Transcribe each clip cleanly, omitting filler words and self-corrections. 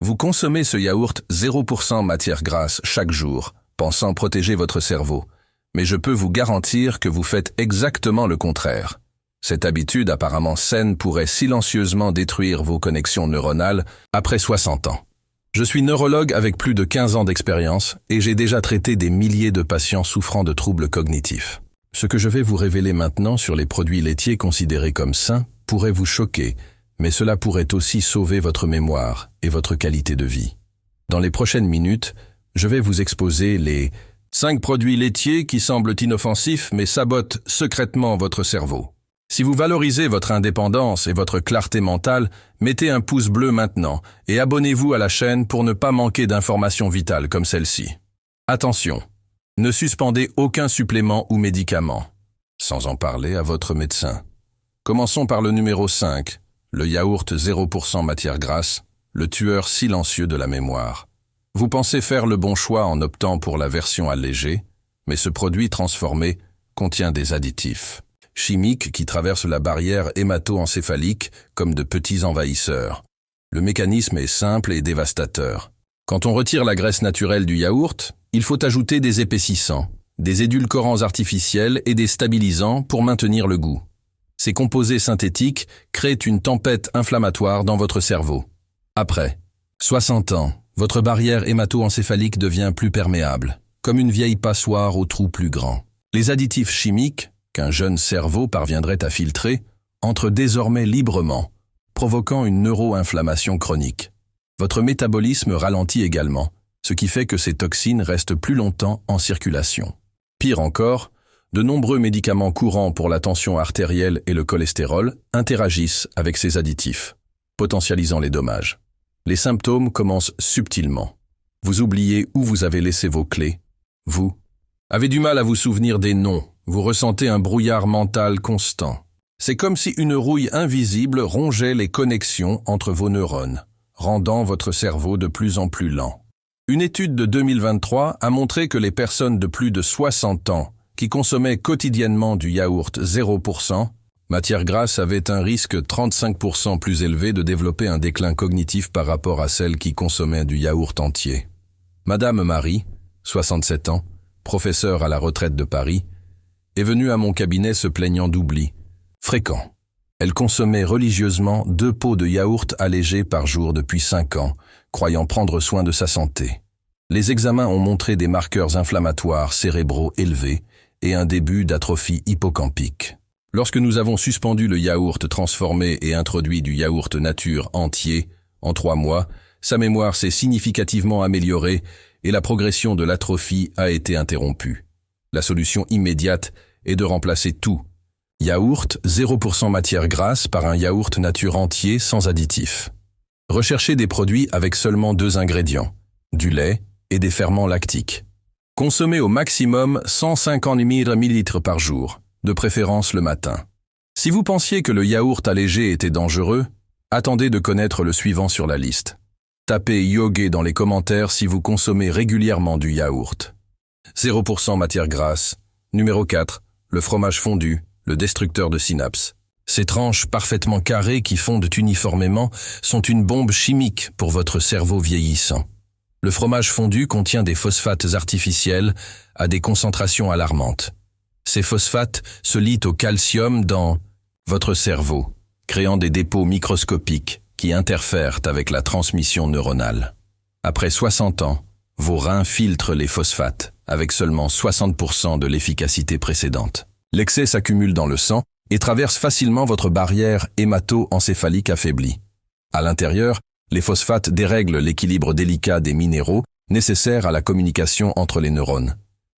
Vous consommez ce yaourt 0% matière grasse chaque jour, pensant protéger votre cerveau. Mais je peux vous garantir que vous faites exactement le contraire. Cette habitude apparemment saine pourrait silencieusement détruire vos connexions neuronales après 60 ans. Je suis neurologue avec plus de 15 ans d'expérience et j'ai déjà traité des milliers de patients souffrant de troubles cognitifs. Ce que je vais vous révéler maintenant sur les produits laitiers considérés comme sains pourrait vous choquer, mais cela pourrait aussi sauver votre mémoire et votre qualité de vie. Dans les prochaines minutes, je vais vous exposer les 5 produits laitiers qui semblent inoffensifs mais sabotent secrètement votre cerveau. Si vous valorisez votre indépendance et votre clarté mentale, mettez un pouce bleu maintenant et abonnez-vous à la chaîne pour ne pas manquer d'informations vitales comme celle-ci. Attention, ne suspendez aucun supplément ou médicament, sans en parler à votre médecin. Commençons par le numéro 5, le yaourt 0% matière grasse, le tueur silencieux de la mémoire. Vous pensez faire le bon choix en optant pour la version allégée, mais ce produit transformé contient des additifs chimiques qui traversent la barrière hémato-encéphalique comme de petits envahisseurs. Le mécanisme est simple et dévastateur. Quand on retire la graisse naturelle du yaourt, il faut ajouter des épaississants, des édulcorants artificiels et des stabilisants pour maintenir le goût. Ces composés synthétiques créent une tempête inflammatoire dans votre cerveau. Après 60 ans, votre barrière hémato-encéphalique devient plus perméable, comme une vieille passoire aux trous plus grands. Les additifs chimiques, qu'un jeune cerveau parviendrait à filtrer, entrent désormais librement, provoquant une neuro-inflammation chronique. Votre métabolisme ralentit également, ce qui fait que ces toxines restent plus longtemps en circulation. Pire encore, de nombreux médicaments courants pour la tension artérielle et le cholestérol interagissent avec ces additifs, potentialisant les dommages. Les symptômes commencent subtilement. Vous oubliez où vous avez laissé vos clés. Vous avez du mal à vous souvenir des noms. Vous ressentez un brouillard mental constant. C'est comme si une rouille invisible rongeait les connexions entre vos neurones, rendant votre cerveau de plus en plus lent. Une étude de 2023 a montré que les personnes de plus de 60 ans qui consommaient quotidiennement du yaourt 0%, matière grasse avaient un risque 35% plus élevé de développer un déclin cognitif par rapport à celles qui consommaient du yaourt entier. Madame Marie, 67 ans, professeure à la retraite de Paris, est venue à mon cabinet se plaignant d'oubli fréquent. Elle consommait religieusement 2 pots de yaourt allégés par jour depuis 5 ans, croyant prendre soin de sa santé. Les examens ont montré des marqueurs inflammatoires cérébraux élevés et un début d'atrophie hippocampique. Lorsque nous avons suspendu le yaourt transformé et introduit du yaourt nature entier, en 3 mois, sa mémoire s'est significativement améliorée et la progression de l'atrophie a été interrompue. La solution immédiate est de remplacer tout. Yaourt 0% matière grasse par un yaourt nature entier sans additifs. Recherchez des produits avec seulement 2 ingrédients, du lait et des ferments lactiques. Consommez au maximum 150 ml par jour, de préférence le matin. Si vous pensiez que le yaourt allégé était dangereux, attendez de connaître le suivant sur la liste. Tapez yoga dans les commentaires si vous consommez régulièrement du yaourt. 0% matière grasse. Numéro 4, le fromage fondu, le destructeur de synapses. Ces tranches parfaitement carrées qui fondent uniformément sont une bombe chimique pour votre cerveau vieillissant. Le fromage fondu contient des phosphates artificiels à des concentrations alarmantes. Ces phosphates se lient au calcium dans votre cerveau, créant des dépôts microscopiques qui interfèrent avec la transmission neuronale. Après 60 ans, vos reins filtrent les phosphates, avec seulement 60% de l'efficacité précédente. L'excès s'accumule dans le sang et traverse facilement votre barrière hémato-encéphalique affaiblie. À l'intérieur, les phosphates dérèglent l'équilibre délicat des minéraux nécessaires à la communication entre les neurones.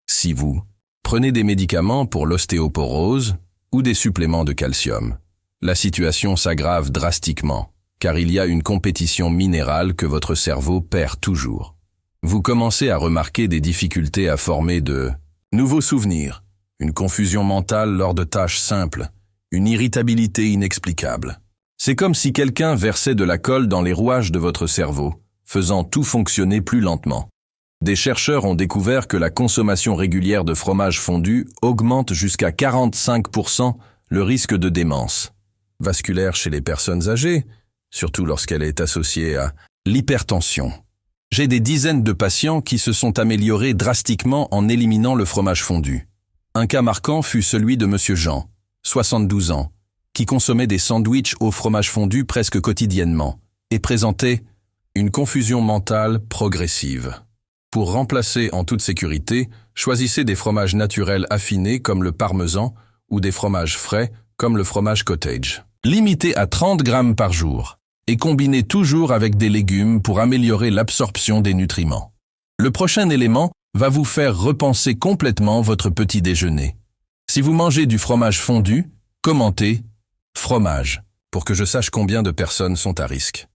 Si vous prenez des médicaments pour l'ostéoporose ou des suppléments de calcium, la situation s'aggrave drastiquement, car il y a une compétition minérale que votre cerveau perd toujours. Vous commencez à remarquer des difficultés à former de nouveaux souvenirs, une confusion mentale lors de tâches simples, une irritabilité inexplicable. C'est comme si quelqu'un versait de la colle dans les rouages de votre cerveau, faisant tout fonctionner plus lentement. Des chercheurs ont découvert que la consommation régulière de fromage fondu augmente jusqu'à 45% le risque de démence vasculaire chez les personnes âgées, surtout lorsqu'elle est associée à L'hypertension. J'ai des dizaines de patients qui se sont améliorés drastiquement en éliminant le fromage fondu. Un cas marquant fut celui de Monsieur Jean, 72 ans, qui consommait des sandwichs au fromage fondu presque quotidiennement et présentait une confusion mentale progressive. Pour remplacer en toute sécurité, choisissez des fromages naturels affinés comme le parmesan ou des fromages frais comme le fromage cottage. Limitez à 30 grammes par jour et combinez toujours avec des légumes pour améliorer l'absorption des nutriments. Le prochain élément va vous faire repenser complètement votre petit déjeuner. Si vous mangez du fromage fondu, commentez « fromage » pour que je sache combien de personnes sont à risque.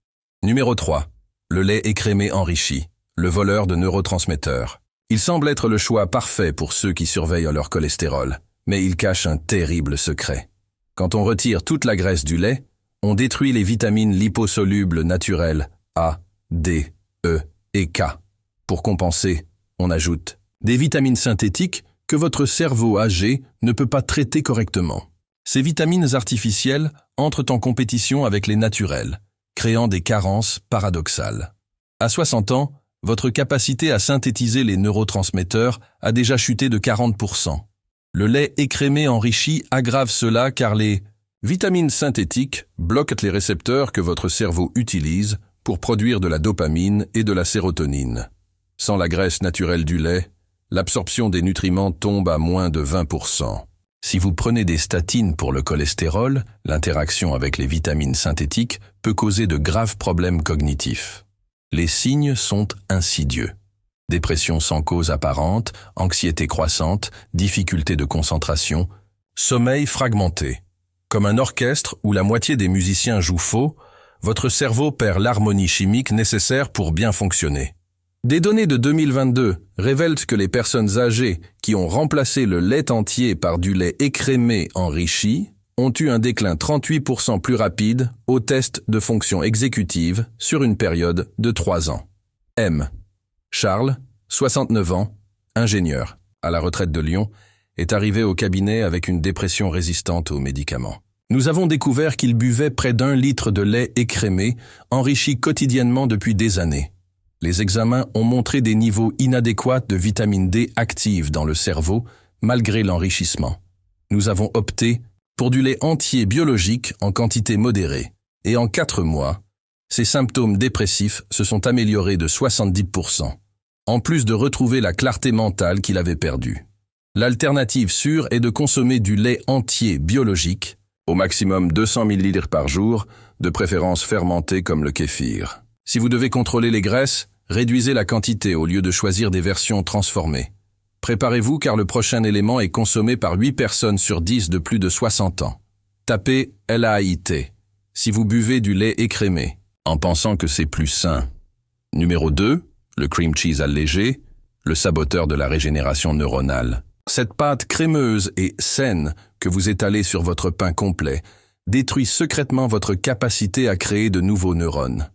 Numéro 3. Le lait écrémé enrichi, le voleur de neurotransmetteurs. Il semble être le choix parfait pour ceux qui surveillent leur cholestérol, mais il cache un terrible secret. Quand on retire toute la graisse du lait, on détruit les vitamines liposolubles naturelles A, D, E et K. Pour compenser, on ajoute des vitamines synthétiques que votre cerveau âgé ne peut pas traiter correctement. Ces vitamines artificielles entrent en compétition avec les naturelles, créant des carences paradoxales. À 60 ans, votre capacité à synthétiser les neurotransmetteurs a déjà chuté de 40%. Le lait écrémé enrichi aggrave cela car les vitamines synthétiques bloquent les récepteurs que votre cerveau utilise pour produire de la dopamine et de la sérotonine. Sans la graisse naturelle du lait, l'absorption des nutriments tombe à moins de 20%. Si vous prenez des statines pour le cholestérol, l'interaction avec les vitamines synthétiques peut causer de graves problèmes cognitifs. Les signes sont insidieux. Dépression sans cause apparente, anxiété croissante, difficulté de concentration, sommeil fragmenté. Comme un orchestre où la moitié des musiciens jouent faux, votre cerveau perd l'harmonie chimique nécessaire pour bien fonctionner. Des données de 2022 révèlent que les personnes âgées qui ont remplacé le lait entier par du lait écrémé enrichi ont eu un déclin 38% plus rapide au test de fonction exécutive sur une période de 3 ans. M. Charles, 69 ans, ingénieur, à la retraite de Lyon, est arrivé au cabinet avec une dépression résistante aux médicaments. Nous avons découvert qu'il buvait près d'1 litre de lait écrémé, enrichi quotidiennement depuis des années. Les examens ont montré des niveaux inadéquats de vitamine D active dans le cerveau, malgré l'enrichissement. Nous avons opté pour du lait entier biologique en quantité modérée. Et en 4 mois, ses symptômes dépressifs se sont améliorés de 70%, en plus de retrouver la clarté mentale qu'il avait perdue. L'alternative sûre est de consommer du lait entier biologique, au maximum 200 ml par jour, de préférence fermenté comme le kéfir. Si vous devez contrôler les graisses, réduisez la quantité au lieu de choisir des versions transformées. Préparez-vous car le prochain élément est consommé par 8 personnes sur 10 de plus de 60 ans. Tapez LAIT si vous buvez du lait écrémé, en pensant que c'est plus sain. Numéro 2, le cream cheese allégé, le saboteur de la régénération neuronale. Cette pâte crémeuse et saine que vous étalez sur votre pain complet détruit secrètement votre capacité à créer de nouveaux neurones.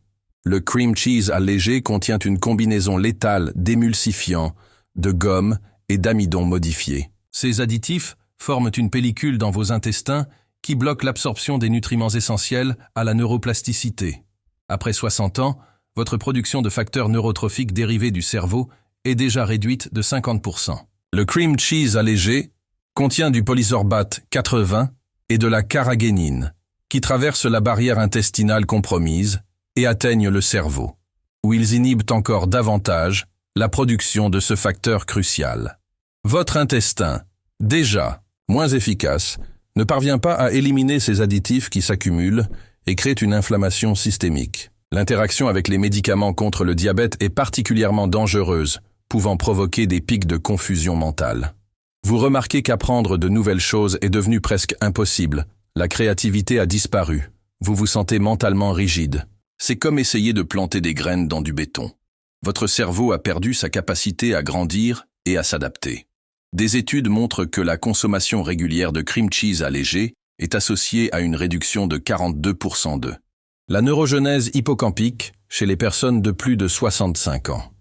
Le cream cheese allégé contient une combinaison létale d'émulsifiants, de gomme et d'amidon modifié. Ces additifs forment une pellicule dans vos intestins qui bloque l'absorption des nutriments essentiels à la neuroplasticité. Après 60 ans, votre production de facteurs neurotrophiques dérivés du cerveau est déjà réduite de 50%. Le cream cheese allégé contient du polysorbate 80 et de la carragénine, qui traversent la barrière intestinale compromise et atteignent le cerveau, où ils inhibent encore davantage la production de ce facteur crucial. Votre intestin, déjà moins efficace, ne parvient pas à éliminer ces additifs qui s'accumulent et créent une inflammation systémique. L'interaction avec les médicaments contre le diabète est particulièrement dangereuse, pouvant provoquer des pics de confusion mentale. Vous remarquez qu'apprendre de nouvelles choses est devenu presque impossible. La créativité a disparu. Vous vous sentez mentalement rigide. C'est comme essayer de planter des graines dans du béton. Votre cerveau a perdu sa capacité à grandir et à s'adapter. Des études montrent que la consommation régulière de cream cheese allégé est associée à une réduction de 42% de la neurogenèse hippocampique chez les personnes de plus de 65 ans.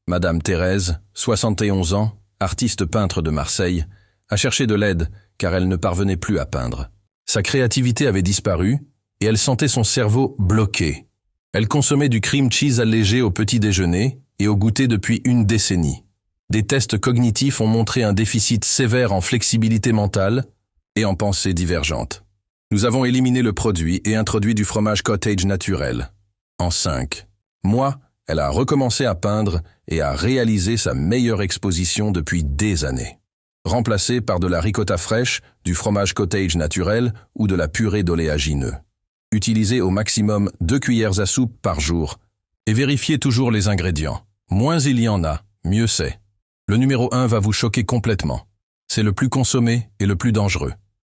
Madame Thérèse, 71 ans, artiste peintre de Marseille, a cherché de l'aide car elle ne parvenait plus à peindre. Sa créativité avait disparu et elle sentait son cerveau bloqué. Elle consommait du cream cheese allégé au petit déjeuner et au goûter depuis une décennie. Des tests cognitifs ont montré un déficit sévère en flexibilité mentale et en pensée divergente. Nous avons éliminé le produit et introduit du fromage cottage naturel. En 5 mois, elle a recommencé à peindre et a réalisé sa meilleure exposition depuis des années. Remplacée par de la ricotta fraîche, du fromage cottage naturel ou de la purée d'oléagineux. Utilisez au maximum 2 cuillères à soupe par jour et vérifiez toujours les ingrédients. Moins il y en a, mieux c'est. Le numéro 1 va vous choquer complètement. C'est le plus consommé et le plus dangereux.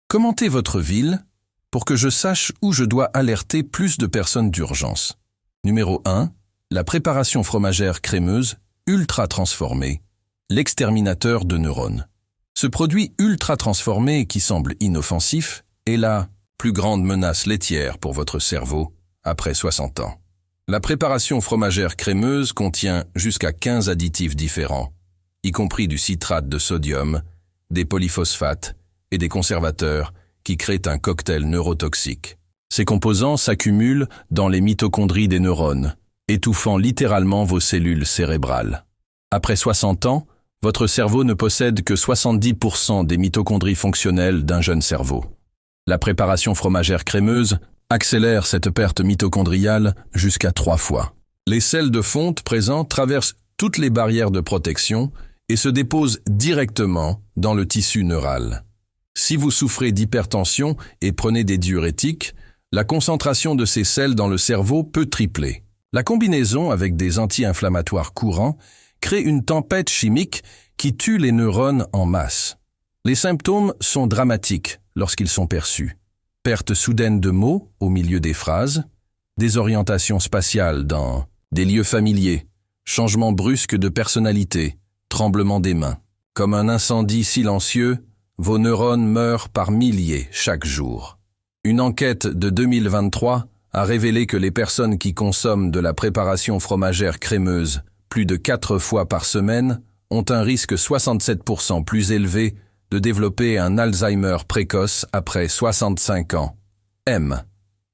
Commentez votre ville pour que je sache où je dois alerter plus de personnes d'urgence. Numéro 1, la préparation fromagère crémeuse ultra transformée, l'exterminateur de neurones. Ce produit ultra transformé qui semble inoffensif est la plus grande menace laitière pour votre cerveau après 60 ans. La préparation fromagère crémeuse contient jusqu'à 15 additifs différents, y compris du citrate de sodium, des polyphosphates et des conservateurs qui créent un cocktail neurotoxique. Ces composants s'accumulent dans les mitochondries des neurones, étouffant littéralement vos cellules cérébrales. Après 60 ans, votre cerveau ne possède que 70% des mitochondries fonctionnelles d'un jeune cerveau. La préparation fromagère crémeuse accélère cette perte mitochondriale jusqu'à 3 fois. Les sels de fonte présents traversent toutes les barrières de protection et se déposent directement dans le tissu neural. Si vous souffrez d'hypertension et prenez des diurétiques, la concentration de ces sels dans le cerveau peut tripler. La combinaison avec des anti-inflammatoires courants crée une tempête chimique qui tue les neurones en masse. Les symptômes sont dramatiques lorsqu'ils sont perçus. Perte soudaine de mots au milieu des phrases, désorientation spatiale dans des lieux familiers, changement brusque de personnalité, tremblement des mains. Comme un incendie silencieux, vos neurones meurent par milliers chaque jour. Une enquête de 2023 a révélé que les personnes qui consomment de la préparation fromagère crémeuse plus de 4 fois par semaine ont un risque 67% plus élevé de développer un Alzheimer précoce après 65 ans. M.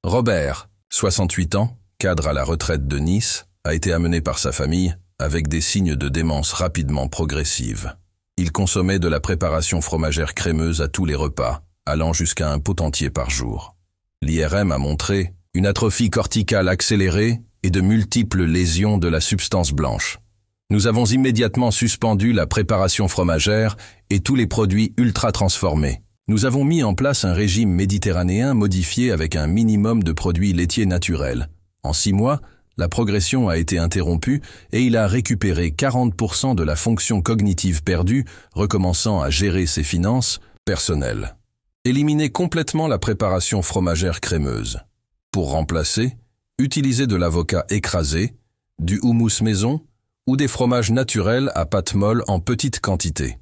Robert, 68 ans, cadre à la retraite de Nice, a été amené par sa famille avec des signes de démence rapidement progressive. Il consommait de la préparation fromagère crémeuse à tous les repas, allant jusqu'à un pot entier par jour. L'IRM a montré une atrophie corticale accélérée et de multiples lésions de la substance blanche. Nous avons immédiatement suspendu la préparation fromagère et tous les produits ultra transformés. Nous avons mis en place un régime méditerranéen modifié avec un minimum de produits laitiers naturels. En 6 mois, la progression a été interrompue et il a récupéré 40% de la fonction cognitive perdue, recommençant à gérer ses finances personnelles. Éliminez complètement la préparation fromagère crémeuse. Pour remplacer, utilisez de l'avocat écrasé, du houmous maison ou des fromages naturels à pâte molle en petite quantité.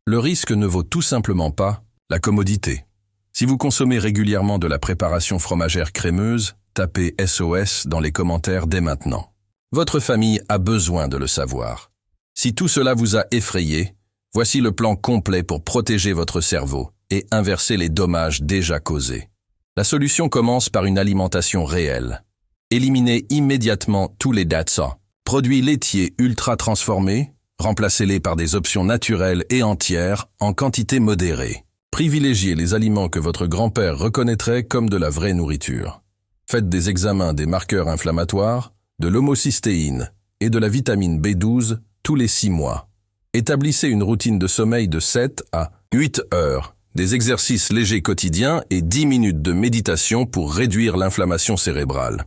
Le risque ne vaut tout simplement pas la commodité. Si vous consommez régulièrement de la préparation fromagère crémeuse, tapez SOS dans les commentaires dès maintenant. Votre famille a besoin de le savoir. Si tout cela vous a effrayé, voici le plan complet pour protéger votre cerveau et inverser les dommages déjà causés. La solution commence par une alimentation réelle. Éliminez immédiatement tous les DATSA, produits laitiers ultra transformés, remplacez-les par des options naturelles et entières en quantité modérée. Privilégiez les aliments que votre grand-père reconnaîtrait comme de la vraie nourriture. Faites des examens des marqueurs inflammatoires, de l'homocystéine et de la vitamine B12 tous les 6 mois. Établissez une routine de sommeil de 7 à 8 heures, des exercices légers quotidiens et 10 minutes de méditation pour réduire l'inflammation cérébrale.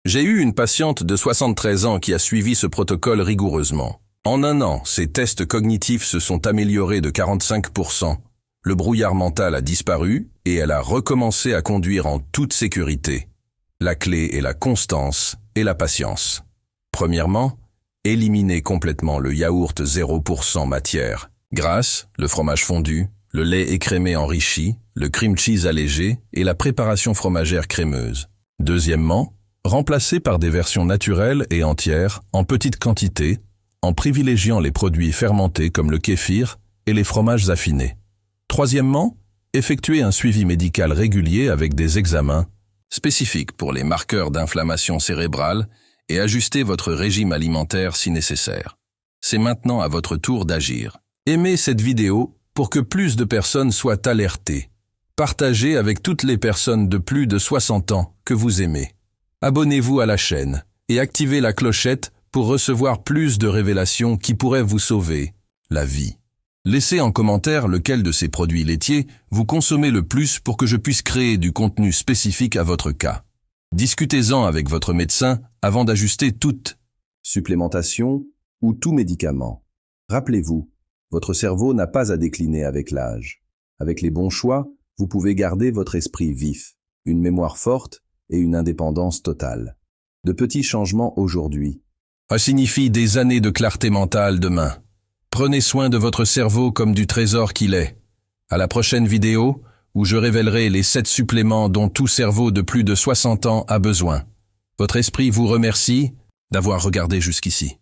J'ai eu une patiente de 73 ans qui a suivi ce protocole rigoureusement. En 1 an, ses tests cognitifs se sont améliorés de 45%. Le brouillard mental a disparu et elle a recommencé à conduire en toute sécurité. La clé est la constance et la patience. Premièrement, éliminez complètement le yaourt 0% matière, grasse, le fromage fondu, le lait écrémé enrichi, le cream cheese allégé et la préparation fromagère crémeuse. Deuxièmement, remplacez par des versions naturelles et entières en petite quantité, en privilégiant les produits fermentés comme le kéfir et les fromages affinés. Troisièmement, effectuez un suivi médical régulier avec des examens spécifiques pour les marqueurs d'inflammation cérébrale et ajustez votre régime alimentaire si nécessaire. C'est maintenant à votre tour d'agir. Aimez cette vidéo pour que plus de personnes soient alertées. Partagez avec toutes les personnes de plus de 60 ans que vous aimez. Abonnez-vous à la chaîne et activez la clochette pour recevoir plus de révélations qui pourraient vous sauver la vie. Laissez en commentaire lequel de ces produits laitiers vous consommez le plus pour que je puisse créer du contenu spécifique à votre cas. Discutez-en avec votre médecin avant d'ajuster toute supplémentation ou tout médicament. Rappelez-vous, votre cerveau n'a pas à décliner avec l'âge. Avec les bons choix, vous pouvez garder votre esprit vif, une mémoire forte et une indépendance totale. De petits changements aujourd'hui signifient des années de clarté mentale demain. Prenez soin de votre cerveau comme du trésor qu'il est. À la prochaine vidéo, où je révélerai les 7 suppléments dont tout cerveau de plus de 60 ans a besoin. Votre esprit vous remercie d'avoir regardé jusqu'ici.